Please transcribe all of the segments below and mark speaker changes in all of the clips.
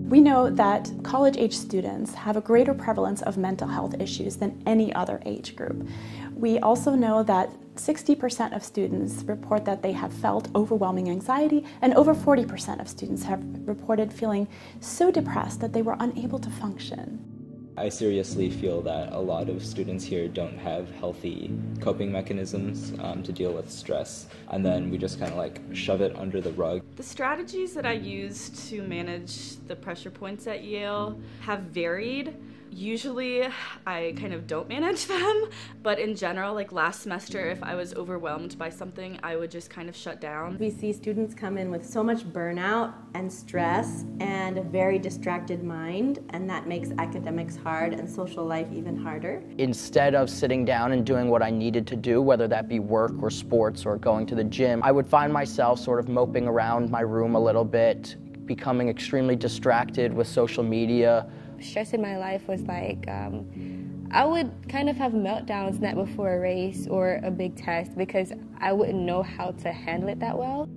Speaker 1: We know that college-age students have a greater prevalence of mental health issues than any other age group. We also know that 60% of students report that they have felt overwhelming anxiety, and over 40% of students have reported feeling so depressed that they were unable to function.
Speaker 2: I seriously feel that a lot of students here don't have healthy coping mechanisms to deal with stress, and then we just kind of like shove it under the rug.
Speaker 3: The strategies that I used to manage the pressure points at Yale have varied. Usually I kind of don't manage them, but in general, like last semester, if I was overwhelmed by something, I would just kind of shut down.
Speaker 4: We see students come in with so much burnout and stress and a very distracted mind, and that makes academics hard and social life even harder.
Speaker 5: Instead of sitting down and doing what I needed to do, whether that be work or sports or going to the gym, I would find myself sort of moping around my room a little bit, becoming extremely distracted with social media.
Speaker 6: Stress in my life was like, I would kind of have meltdowns night before a race or a big test because I wouldn't know how to handle it that well.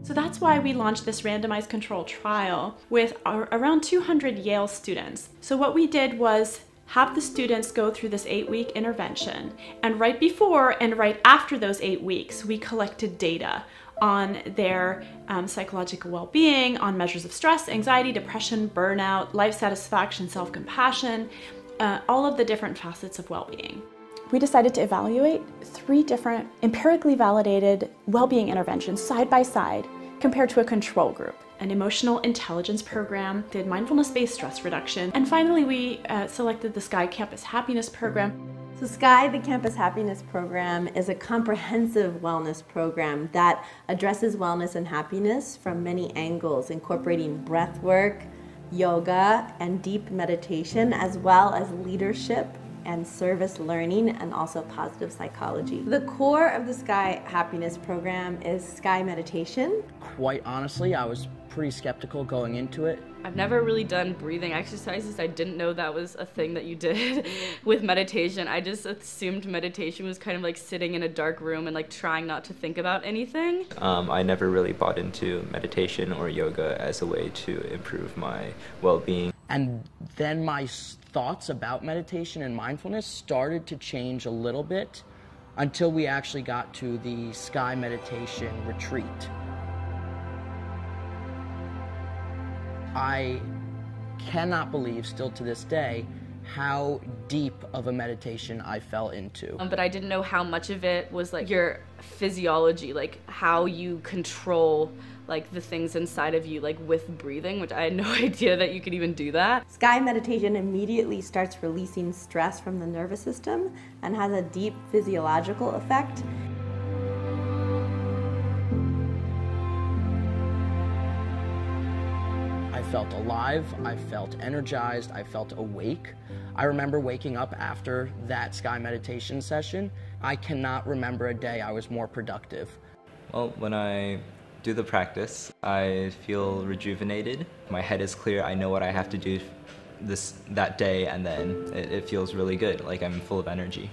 Speaker 1: So that's why we launched this randomized control trial with around 200 Yale students. So what we did was have the students go through this 8-week intervention, and right before and right after those 8 weeks, we collected data on their psychological well-being, on measures of stress, anxiety, depression, burnout, life satisfaction, self-compassion, all of the different facets of well-being. We decided to evaluate 3 different empirically validated well-being interventions side by side compared to a control group. An emotional intelligence program, did mindfulness-based stress reduction, and finally we selected the SKY Campus Happiness Program.
Speaker 4: So SKY, the Campus Happiness Program, is a comprehensive wellness program that addresses wellness and happiness from many angles, incorporating breath work, yoga, and deep meditation, as well as leadership and service learning, and also positive psychology. The core of the SKY Happiness Program is SKY meditation.
Speaker 5: Quite honestly, I was pretty skeptical going into it.
Speaker 3: I've never really done breathing exercises. I didn't know that was a thing that you did with meditation. I just assumed meditation was kind of like sitting in a dark room and like trying not to think about anything.
Speaker 2: I never really bought into meditation or yoga as a way to improve my well-being.
Speaker 5: And then my thoughts about meditation and mindfulness started to change a little bit until we actually got to the SKY meditation retreat. I cannot believe, still to this day, how deep of a meditation I fell into.
Speaker 3: But I didn't know how much of it was like your physiology, like how you control like the things inside of you, like with breathing, which I had no idea that you could even do that.
Speaker 4: SKY meditation immediately starts releasing stress from the nervous system and has a deep physiological effect.
Speaker 5: I felt alive, I felt energized, I felt awake. I remember waking up after that SKY meditation session. I cannot remember a day I was more productive.
Speaker 2: Well, when I do the practice, I feel rejuvenated. My head is clear, I know what I have to do that day, and then it feels really good, like I'm full of energy.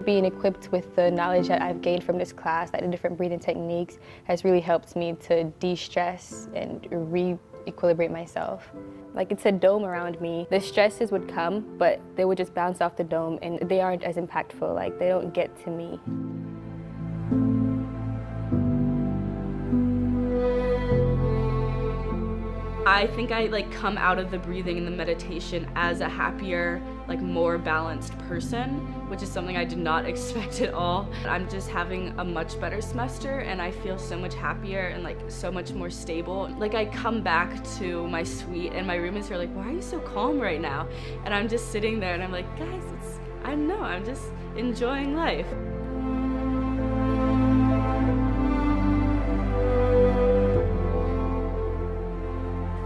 Speaker 6: Being equipped with the knowledge that I've gained from this class, like the different breathing techniques, has really helped me to de-stress and re-equilibrate myself. Like it's a dome around me. The stresses would come, but they would just bounce off the dome and they aren't as impactful, like they don't get to me.
Speaker 3: I think I like come out of the breathing and the meditation as a happier, like more balanced person, which is something I did not expect at all. I'm just having a much better semester and I feel so much happier and like so much more stable. Like I come back to my suite and my roommates are like, why are you so calm right now? And I'm just sitting there and I'm like, guys, I don't know, I'm just enjoying life.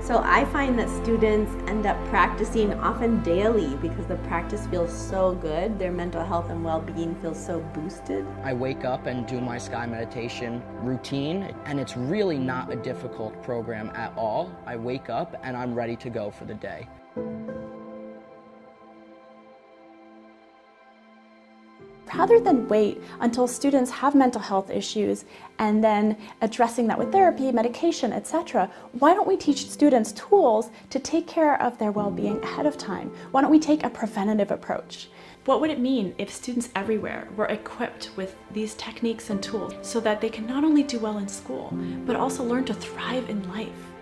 Speaker 4: So I find that students end up practicing often daily because the practice feels so good. Their mental health and well-being feels so boosted.
Speaker 5: I wake up and do my SKY meditation routine, and it's really not a difficult program at all. I wake up and I'm ready to go for the day.
Speaker 1: rather than wait until students have mental health issues and then addressing that with therapy, medication, etc., why don't we teach students tools to take care of their well-being ahead of time? Why don't we take a preventative approach? What would it mean if students everywhere were equipped with these techniques and tools so that they can not only do well in school, but also learn to thrive in life?